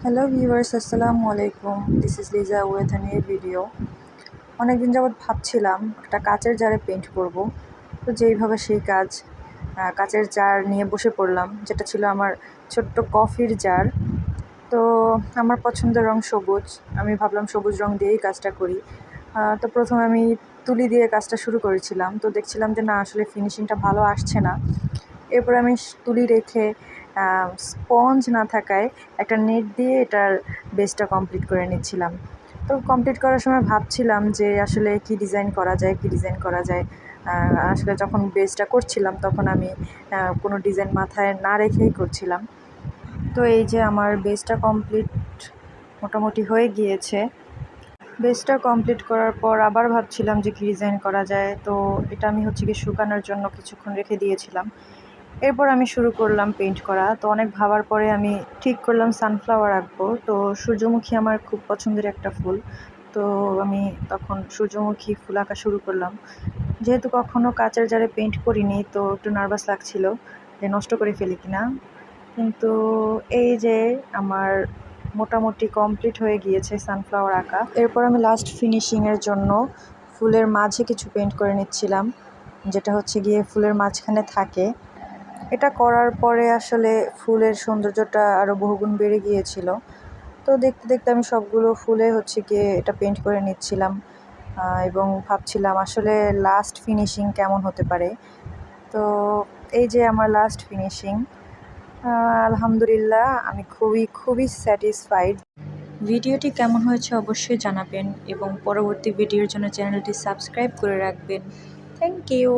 Hello viewers, আসসালামু আলাইকুম। This is Liza with a new video. অনেকদিন যাবৎ ভাবছিলাম একটা কাচের জারে পেইন্ট করব। তো যেইভাবে সেই কাচের জার নিয়ে বসে পড়লাম, যেটা ছিল আমার ছোট্ট কফির জার। তো আমার পছন্দের রং সবুজ। আমি ভাবলাম সবুজ রং দিয়েই কাজটা করি। তো প্রথমে আমি তুলি দিয়ে কাজটা শুরু করেছিলাম। তো দেখছিলাম যে না, আসলে ফিনিশিংটা ভালো আসছে না। এরপর আমি তুলি রেখে স্পঞ্জ না থাকায় একটা নেট দিয়ে এটার বেসটা কমপ্লিট করে নিচ্ছিলাম। তো কমপ্লিট করার সময় ভাবছিলাম যে আসলে কি ডিজাইন করা যায়। আসলে যখন বেসটা করছিলাম তখন আমি কোনো ডিজাইন মাথায় না রেখেই করছিলাম। তো এই যে আমার বেসটা কমপ্লিট মোটামুটি হয়ে গিয়েছে। বেসটা কমপ্লিট করার পর আবার ভাবছিলাম যে কী ডিজাইন করা যায়। তো এটা আমি গিয়ে শুকানোর জন্য কিছুক্ষণ রেখে দিয়েছিলাম। এরপর আমি শুরু করলাম পেইন্ট করা। তো অনেক ভাবার পরে আমি ঠিক করলাম সানফ্লাওয়ার আঁকবো। তো সূর্যমুখী আমার খুব পছন্দের একটা ফুল। তো আমি তখন সূর্যমুখী ফুল আঁকা শুরু করলাম। যেহেতু কখনো কাচের জারে পেইন্ট করিনি, তো একটু নার্ভাস লাগছিল যে নষ্ট করে ফেলি কিনা। কিন্তু এই যে আমার মোটামুটি কমপ্লিট হয়ে গিয়েছে সানফ্লাওয়ার আঁকা। এরপর আমি লাস্ট ফিনিশিংয়ের জন্য ফুলের মাঝে কিছু পেইন্ট করে নিচ্ছিলাম, যেটা গিয়ে ফুলের মাঝখানে থাকে। এটা করার পরে আসলে ফুলের সৌন্দর্যটা আরও বহুগুণ বেড়ে গিয়েছিল। তো দেখতে দেখতে আমি সবগুলো ফুলে গিয়ে এটা পেইন্ট করে নিচ্ছিলাম এবং ভাবছিলাম আসলে লাস্ট ফিনিশিং কেমন হতে পারে। তো এই যে আমার লাস্ট ফিনিশিং। আলহামদুলিল্লাহ, আমি খুবই স্যাটিসফাইড। ভিডিওটি কেমন হয়েছে অবশ্যই জানাবেন এবং পরবর্তী ভিডিওর জন্য চ্যানেলটি সাবস্ক্রাইব করে রাখবেন। Thank you.